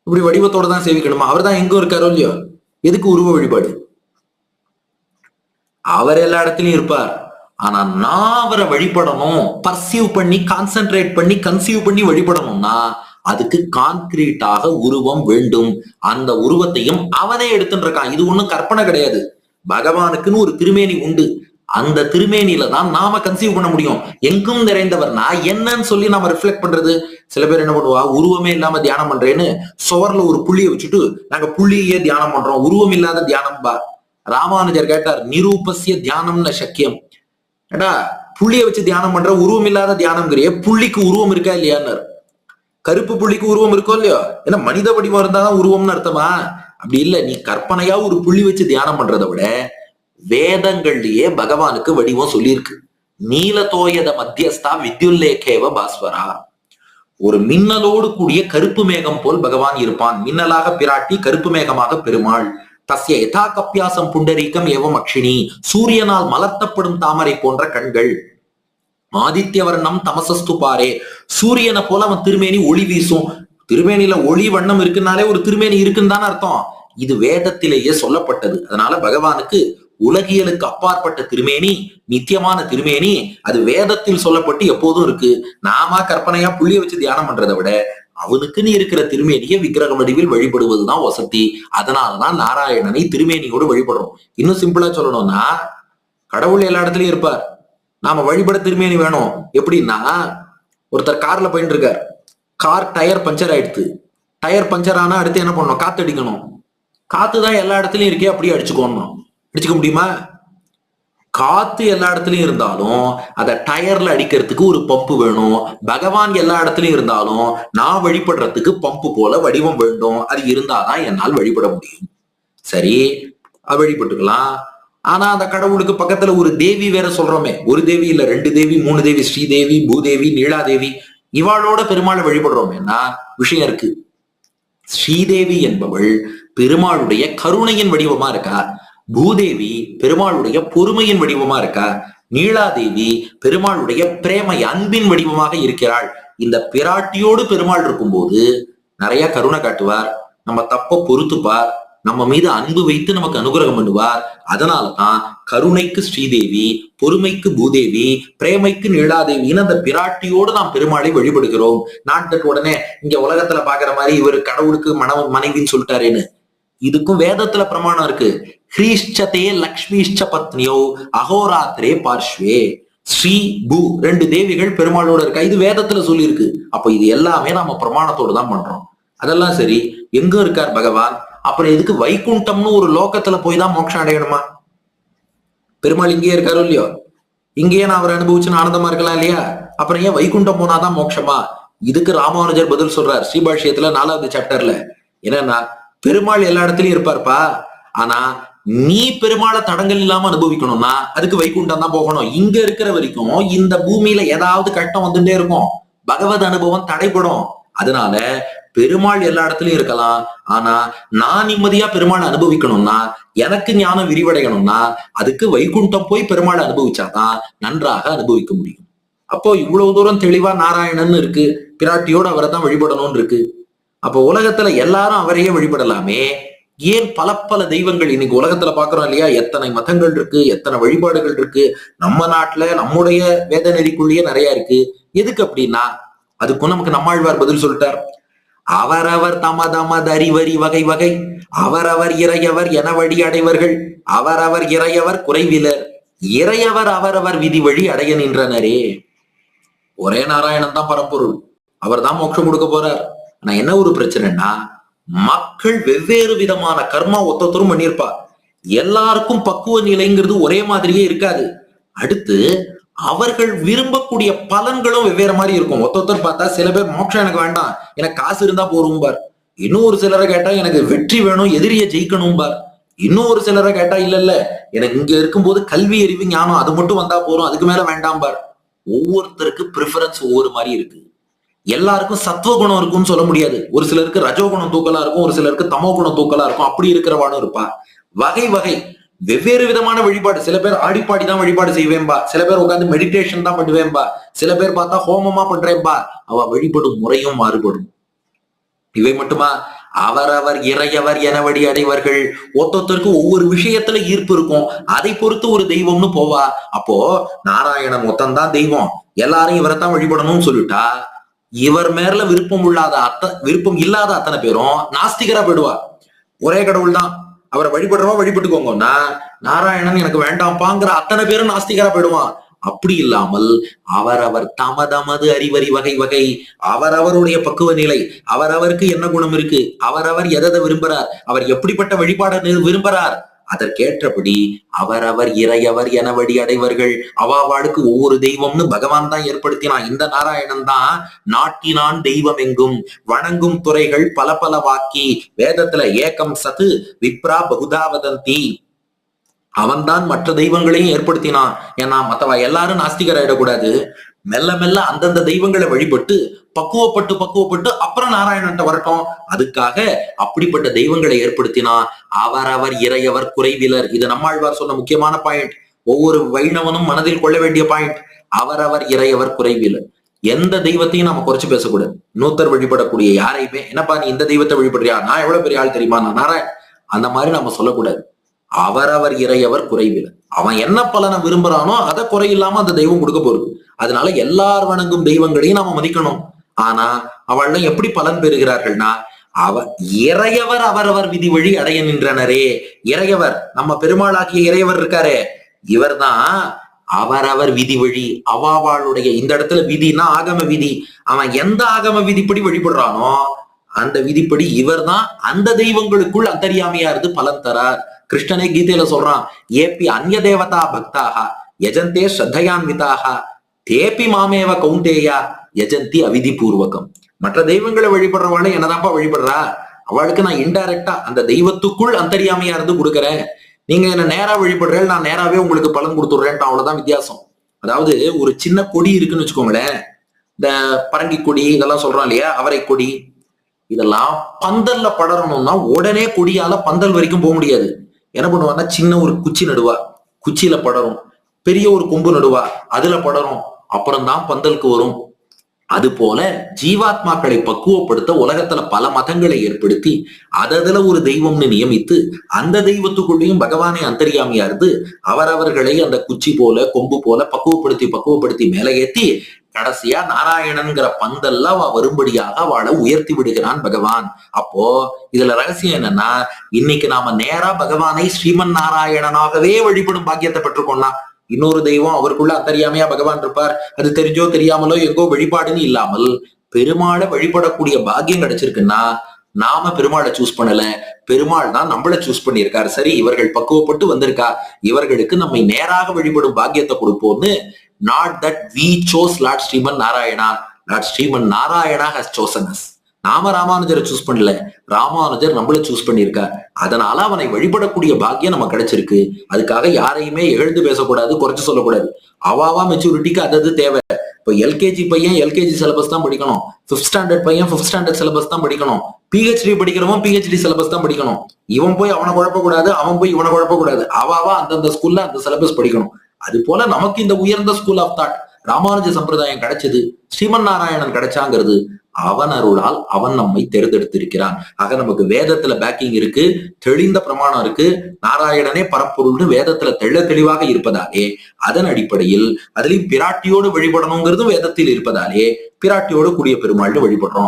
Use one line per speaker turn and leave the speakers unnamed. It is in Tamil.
இப்படி வடிவத்தோட தான் சேவிக்கணுமா? அவர் தான் எங்க இருக்காரோ இல்லையோ, எதுக்கு உருவ வழிபாடு? அவர் எல்லா இடத்துலயும் இருப்பார். ஆனா நான் அவரை வழிபடணும், பர்சீவ் பண்ணி கான்சென்ட்ரேட் பண்ணி கன்சீவ் பண்ணி வழிபடணும்னா அதுக்கு கான்கிரீட்டாக உருவம் வேண்டும். அந்த உருவத்தையும் அவனே எடுத்துட்டு இருக்கான். இது ஒண்ணும் கற்பனை கிடையாது. பகவானுக்குன்னு ஒரு திருமேனி உண்டு. அந்த திருமேனியில தான் நாம கன்சீவ் பண்ண முடியும். எங்கும் நிறைந்தவர்னா என்னன்னு சொல்லி நாம ரிஃப்ளெக்ட் பண்றது. சில பேர் என்ன பண்ணுவா, உருவமே இல்லாம தியானம் பண்றேன்னு சுவர்ல ஒரு புள்ளியை வச்சுட்டு நாங்க புள்ளியே தியானம் பண்றோம், உருவம் இல்லாத தியானம் பா. ராமானுஜர் கேட்டார், நிரூபசிய தியானம்னு சக்கியம். ஏடா புள்ளிய வச்சு தியானம் பண்ற, உருவம் இல்லாத தியானம்ங்கிறிய, புள்ளிக்கு உருவம் இருக்கா இல்லையான்னு. கருப்பு புள்ளிக்கு உருவம் இருக்கோ இல்லையோ? ஏன்னா மனித வடிவம் இருந்தாதான் உருவம்னு அர்த்தமா? அப்படி இல்ல. நீ கற்பனையா ஒரு புள்ளி வச்சு தியானம் பண்றதை விட வேதங்கள்லயே பகவானுக்கு வடிவம் சொல்லியிருக்கு. நீலதோயத மத்தியஸ்தா வித்யுல்லேகேவ பாஸ்வரா. ஒரு மின்னலோடு கூடிய கருப்பு மேகம் போல் பகவான் இருப்பான். மின்னலாக பிராட்டி, கருப்பு மேகமாக பெருமாள். தஸ்ய யதா கப்பியாசம் புண்டரீகம் ஏவம் அக்ஷினி. சூரியனால் மலர்த்தப்படும் தாமரை போன்ற கண்கள். ஆதித்ய வர்ணம் தமசஸ்து பாரே. சூரியனை போல அவன் திருமேனி ஒளி வீசும். திருமேனில ஒளி வண்ணம் இருக்குன்னாலே ஒரு திருமேனி இருக்குன்னு தானே அர்த்தம். இது வேதத்திலேயே சொல்லப்பட்டது. அதனால பகவானுக்கு உலகியலுக்கு அப்பாற்பட்ட திருமேனி, நித்தியமான திருமேனி, அது வேதத்தில் சொல்லப்பட்டு எப்போதும் இருக்கு. நாம கற்பனையா புள்ளிய வச்சு தியானம் பண்றதை விட அவனுக்குன்னு இருக்கிற திருமேனிய விக்கிரக வடிவில் வழிபடுவதுதான் வசதி. அதனாலதான் நாராயணனை திருமேனியோடு வழிபடுறோம். இன்னும் சிம்பிளா சொல்லணும்னா, கடவுள் எல்லா இடத்துலயும் இருப்பார். நாம வழிபட திருமேனி வேணும். எப்படின்னா, ஒருத்தர் கார்ல போயிட்டு இருக்கார். கார் டயர் பஞ்சர் ஆயிடுத்து. டயர் பஞ்சர் ஆனா அடுத்து என்ன பண்ணணும்? காத்து அடிக்கணும். காத்துதான் எல்லா இடத்துலயும் இருக்கே, அப்படியே அடிச்சுக்கணும். அடிச்சுக்க முடியுமா? காத்து எல்லா இடத்துலயும் இருந்தாலும் அத டயர்ல அடிக்கிறதுக்கு ஒரு பம்பு வேணும். பகவான் எல்லா இடத்துலயும் இருந்தாலும் நான் வழிபடுறதுக்கு பம்பு போல வடிவம் வேண்டும். அது இருந்தாதான் என்னால் வழிபட முடியும். சரி, வழிபட்டுக்கலாம். ஆனா அந்த கடவுளுக்கு பக்கத்துல ஒரு தேவி வேற சொல்றோமே. ஒரு தேவி இல்ல, 2 தேவி, 3 தேவி. ஸ்ரீதேவி, பூதேவி, நீலாதேவி. இவாளோட பெருமாளை வழிபடுறோமேனா விஷயம் இருக்கு. ஸ்ரீதேவி என்பவள் பெருமாளுடைய கருணையின் வடிவமா இருக்கா. பூதேவி பெருமாளுடைய பொறுமையின் வடிவமா இருக்கா. நீலாதேவி பெருமாளுடைய பிரேமை, அன்பின் வடிவமாக இருக்கிறாள். இந்த பிராட்டியோடு பெருமாள் இருக்கும்போது நிறைய கருணை காட்டுவார், நம்ம தப்ப பொறுத்துப்பார், நம்ம மீது அன்பு வைத்து நமக்கு அனுகிரகம் பண்ணுவார். அதனாலதான் கருணைக்கு ஸ்ரீதேவி, பொறுமைக்கு பூதேவி, பிரேமைக்கு நீலாதேவின்னு அந்த பிராட்டியோடு நாம் பெருமாளை வழிபடுகிறோம். நாட்டு உடனே இங்க உலகத்துல பாக்குற மாதிரி இவர் கடவுளுக்கு மனைவின்னு சொல்லிட்டாரேன்னு. இதுக்கும் வேதத்துல பிரமாணம் இருக்கு. ஹ்ரீஷ்சதே லக்ஷ்மிஷ்ச பத்னியோ அகோராத்திரே பார்ஷ்வே. ஸ்ரீ பூ 2 தேவிகள் பெருமாளோட இருக்கா. இது வேதத்துல சொல்லி இருக்கு. அப்ப இது எல்லாமே நாம பிரமாணத்தோடு தான் பண்றோம். அதெல்லாம் சரி, எங்க இருக்கார் பகவான்? அப்புறம் எதுக்கு வைகுண்டம்னு ஒரு லோகத்துல போய் தான் மோட்சம் அடையணுமா? பெருமாள் இங்கேயே இருக்காரோ இல்லையோ? இங்கேயே நான் அவரை அனுபவிச்சுன்னு ஆனந்தமா இருக்கலாம் இல்லையா? அப்புறம் ஏன் வைகுண்டம் போனாதான் மோட்சமா? இதுக்கு ராமானுஜர் பதில் சொல்றார் ஸ்ரீபாஷ்யத்துல 4வது சாப்டர்ல. என்னன்னா, பெருமாள் எல்லா இடத்துலயும் இருப்பார்ப்பா. ஆனா நீ பெருமாளை தடங்கள் இல்லாம அனுபவிக்கணும்னா அதுக்கு வைகுண்டம் தான் போகணும். இங்க இருக்கிற வரைக்கும் இந்த பூமியில ஏதாவது கட்டம் வந்துட்டே இருக்கும். பகவத் அனுபவம் தடைப்படும். அதனால பெருமாள் எல்லா இடத்துலயும் இருக்கலாம். ஆனா நான் நிம்மதியா பெருமாளை அனுபவிக்கணும்னா, எனக்கு ஞானம் விரிவடையணும்னா அதுக்கு வைகுண்டம் போய் பெருமாளை அனுபவிச்சாதான் நன்றாக அனுபவிக்க முடியும். அப்போ இவ்வளவு தூரம் தெளிவா நாராயணன் இருக்கு, பிராட்டியோடு அவரை தான் வழிபடணும்னு இருக்கு. அப்போ உலகத்துல எல்லாரும் அவரையே வழிபடலாமே. ஏன் பல பல தெய்வங்கள் இன்னைக்கு உலகத்துல பாக்குறோம் இல்லையா? எத்தனை மதங்கள் இருக்கு, எத்தனை வழிபாடுகள் இருக்கு. நம்ம நாட்டுல நம்முடைய வேத நெறிக்குள்ளேயே நிறைய இருக்கு. எதுக்கு அப்படின்னா, அதுக்கும் நமக்கு நம்மாழ்வார் பதில் சொல்லிட்டார். அவரவர் தமதமதறிவரி வகை வகை, அவரவர் இறையவர் என வழி அடைவர்கள், அவரவர் இறையவர் குறைவிலர், இறையவர் அவரவர் விதி வழி அடைய நின்றனரே. ஒரே நாராயணன் தான் பரம்பொருள். அவர் தான் மோட்சம் கொடுக்க போறார். ஆனா என்ன ஒரு பிரச்சனைன்னா, மக்கள் வெவ்வேறு விதமான கர்மா ஒத்தொத்தரும் பண்ணியிருப்பா. எல்லாருக்கும் பக்குவ நிலைங்கிறது ஒரே மாதிரியே இருக்காது. அடுத்து அவர்கள் விரும்பக்கூடிய பலன்களும் வெவ்வேறு மாதிரி இருக்கும். ஒத்தொத்தர் பார்த்தா சில பேர் மோட்சம் எனக்கு வேண்டாம், எனக்கு காசு இருந்தா போரும் பார். இன்னும் ஒரு சிலரை கேட்டா எனக்கு வெற்றி வேணும், எதிரிய ஜெயிக்கணும் பார். இன்னும் ஒரு சிலரை கேட்டா இல்ல எனக்கு இங்க இருக்கும்போது கல்வி அறிவு ஞானம் அது மட்டும் வந்தா போறோம், அதுக்கு மேல வேண்டாம் பார். ஒவ்வொருத்தருக்கு ப்ரிஃபரன்ஸ் ஒவ்வொரு மாதிரி இருக்கு. எல்லாருக்கும் சத்துவ குணம் இருக்கும்னு சொல்ல முடியாது. ஒரு சிலருக்கு ரஜோகுணம் தூக்கலா இருக்கும், ஒரு சிலருக்கு தமோ குணம் தூக்கலா இருக்கும். அப்படி இருக்கிறவானும் இருப்பா. வகை வகை வெவ்வேறு விதமான வழிபாடு. சில பேர் ஆடிப்பாடி தான் வழிபாடு செய்வேன்பா, சில பேர் உட்காந்து மெடிடேஷன் தான் பண்ணுவேன்பா, சில பேர் பார்த்தா ஹோமமா பண்றேன்பா. அவ வழிபடும் முறையும் மாறுபடும். இவை மட்டுமா? அவரவர் இறையவர் எனவடி அடைவர்கள். ஒருத்தருக்கு ஒவ்வொரு விஷயத்துல ஈர்ப்பு இருக்கும், அதை பொறுத்து ஒரு தெய்வம்னு போவா. அப்போ நாராயணன் மொத்தம்தான் தெய்வம், எல்லாரும் இவரைத்தான் வழிபடணும்னு சொல்லிட்டா இவர் மேல விருப்பம் இல்லாத அத்தனை பேரும் நாஸ்திகரா போயிடுவா. ஒரே கடவுள் தான், அவரை வழிபடுறவா வழிபட்டுக்கோங்கன்னா நாராயணன் எனக்கு வேண்டாம்பாங்கிற அத்தனை பேரும் நாஸ்திகரா போயிடுவான். அப்படி இல்லாமல் அவரவர் தமதமது அறிவறி வகை வகை, அவரவருடைய பக்குவ நிலை, அவரவருக்கு என்ன குணம் இருக்கு, அவரவர் எதை விரும்புறார், அவர் எப்படிப்பட்ட வழிபாடு விரும்புறார், அதற்கேற்றபடி அவரவர் இறையவர் எனவடி அடைவர்கள். அவாவாளுக்கு ஒவ்வொரு தெய்வம்னு பகவான் தான் ஏற்படுத்தினான். இந்த நாராயணன் தான் நாட்டினான் தெய்வம் எங்கும் வணங்கும் துறைகள் பல பல வாக்கி. வேதத்துல ஏகம் சத்து விப்ரா பகுதா வதந்தி, அவன்தான் மற்ற தெய்வங்களையும் ஏற்படுத்தினான். ஏன்னா மத்தவ எல்லாரும் நாஸ்திகர் ஆயிடக்கூடாது. மெல்ல மெல்ல அந்தந்த தெய்வங்களை வழிபட்டு பக்குவப்பட்டு அப்புறம் நாராயணன்ட்ட வரட்டும். அதுக்காக அப்படிப்பட்ட தெய்வங்களை ஏற்படுத்தினா. அவரவர் இறையவர் குறைவிலர், இது நம்மாழ்வார் சொன்ன முக்கியமான பாயிண்ட், ஒவ்வொரு வைணவனும் மனதில் கொள்ள வேண்டிய பாயிண்ட். அவரவர் இறையவர் குறைவிலர். எந்த தெய்வத்தையும் நம்ம குறைச்சு பேசக்கூடாது. இன்னொருத்தர் வழிபடக்கூடிய யாரையுமே என்னப்பா நீ இந்த தெய்வத்தை வழிபடுறியா, நான் எவ்வளவு பெரிய ஆள் தெரியுமா, நான் நாராயண், அந்த மாதிரி நம்ம சொல்லக்கூடாது. அவரவர் இறையவர் குறைவிலர். அவன் என்ன பலனை விரும்புறானோ அதை குறையில்லாம அந்த தெய்வம் கொடுக்க போறது. அதனால எல்லார் வணங்கும் தெய்வங்களையும் நாம மதிக்கணும். ஆனா அவள்லாம் எப்படி பலன் பெறுகிறார்கள்னா, இறையவர் அவரவர் விதி வழி அடைய நின்றனரே. இறையவர் நம்ம பெருமாளாகிய இறையவர் இருக்காரே, இவர்தான் அவரவர் விதி வழி. அவாவாளுடைய இந்த இடத்துல விதினா ஆகம விதி, அவன் எந்த ஆகம விதிப்படி வழிபடுறானோ அந்த விதிப்படி இவர் தான் அந்த தெய்வங்களுக்குள் அந்தரியாமையா இருந்து பலன் தரார். கிருஷ்ணனே கீதையில சொல்றான், ஏபி அந்நிய தேவதா பக்தாக யஜந்தே ஸ்ரத்தையான்விதாக தேபி மாமேவ கௌந்தேயா யஜந்தி அவிதி பூர்வகம். மற்ற தெய்வங்களை வழிபடுறவாளே என்னதான்ப்பா வழிபடுறா, அவளுக்கு நான் இன்டைரக்டா அந்த தெய்வத்துக்குள் அந்தரியாமையா இருந்து கொடுக்குறேன். நீங்க என்ன நேரா வழிபடுறேன், நான் நேராவே உங்களுக்கு பலன் கொடுத்துடுறேன், அவ்வளவுதான் வித்தியாசம். அதாவது ஒரு சின்ன கொடி இருக்குன்னு வச்சுக்கோங்களேன், இந்த பரங்கி கொடி இதெல்லாம் சொல்றோம் இல்லையா, அவரை கொடி, இதெல்லாம் பந்தல்ல படரணும்னா உடனே கொடியால பந்தல் வரைக்கும் போக முடியாது. என்ன பண்ணுவாங்கன்னா சின்ன ஒரு குச்சி நடுவா, குச்சியில படரும், பெரிய ஒரு கொம்பு நடுவா, அதுல படரும், அப்புறம் தான் பந்தலுக்கு வரும். அது போல ஜீவாத்மாக்களை பக்குவப்படுத்த உலகத்துல பல மதங்களை ஏற்படுத்தி அதுல ஒரு தெய்வம்னு நியமித்து அந்த தெய்வத்துக்குள்ளேயும் பகவானை அந்தரியாமையா இருந்து அவரவர்களை அந்த குச்சி போல கொம்பு போல பக்குவப்படுத்தி மேலே ஏத்தி கடைசியா நாராயணன்கிற பந்தல்ல அவ வரும்படியாக அவளை உயர்த்தி விடுகிறான் பகவான். அப்போ இதுல ரகசியம் என்னன்னா, இன்னைக்கு நாம நேரா பகவானை ஸ்ரீமன் நாராயணனாகவே வழிபடும் பாக்கியத்தை பெற்றுக்கோன்னா, இன்னொரு தெய்வம் அவருக்குள்ள அந்தரியாமையா பகவான் இருப்பார், அது தெரிஞ்சோ தெரியாமலோ எங்கோ வழிபாடுன்னு இல்லாமல் பெருமாளை வழிபடக்கூடிய பாக்கியம் கிடைச்சிருக்குன்னா நாம பெருமாளை சூஸ் பண்ணல, பெருமாள் தான் நம்மளை சூஸ் பண்ணியிருக்காரு. சரி, இவர்கள் பக்குவப்பட்டு வந்திருக்கா, இவர்களுக்கு நம்மை நேராக வழிபடும் பாக்கியத்தை கொடுப்போம்னு. Not that we chose Lord Sriman Narayana, Lord Sriman Narayana has chosen us. நாம ராமானுஜரை சூஸ் பண்ணல, ராமானுஜர் நம்மள சூஸ் பண்ணியிருக்கா. அதனால அவனை வழிபடக்கூடிய பாக்கியம் நம்ம கிடைச்சிருக்கு. அதுக்காக யாரையுமே எழுந்து பேசக்கூடாது, குறைச்சு சொல்லக்கூடாது. அவாவா மெச்சூரிட்டிக்கு அது தேவை. இப்போ எல்கேஜி பையன் எல்கேஜி சிலபஸ் தான் படிக்கணும், 5th ஸ்டாண்டர்ட் பையன் 5th ஸ்டாண்டர்ட் சிலபஸ் தான் படிக்கணும், பிஹெச்டி படிக்கிறவன் பிஹெச்டி சிலபஸ் தான் படிக்கணும். இவன் போய் அவனை குழப்பக்கூடாது, அவன் போய் இவனை குழப்பக்கூடாது. அவாவா அந்தந்த ஸ்கூல்ல அந்த சிலபஸ் படிக்கணும். அது போல நமக்கு இந்த உயர்ந்த ஸ்கூல் ஆஃப் தாட் ராமானுஜ சம்பிரதாயம் கிடைச்சது, ஸ்ரீமன் நாராயணன் கிடைச்சாங்கிறது அவன் அருளால் அவன் நம்மை தேர்ந்தெடுத்திருக்கிறான். ஆக நமக்கு வேதத்துல பேக்கிங் இருக்கு, தெளிந்த பிரமாணம் இருக்கு, நாராயணனே பரப்பொருள்னு வேதத்துல தெளிவாக இருப்பதாலே அதன் அடிப்படையில் அதுலயும் பிராட்டியோடு வழிபடணுங்கிறதும் வேதத்தில் இருப்பதாலே பிராட்டியோடு கூடிய பெருமாள்னு வழிபடுறோம்.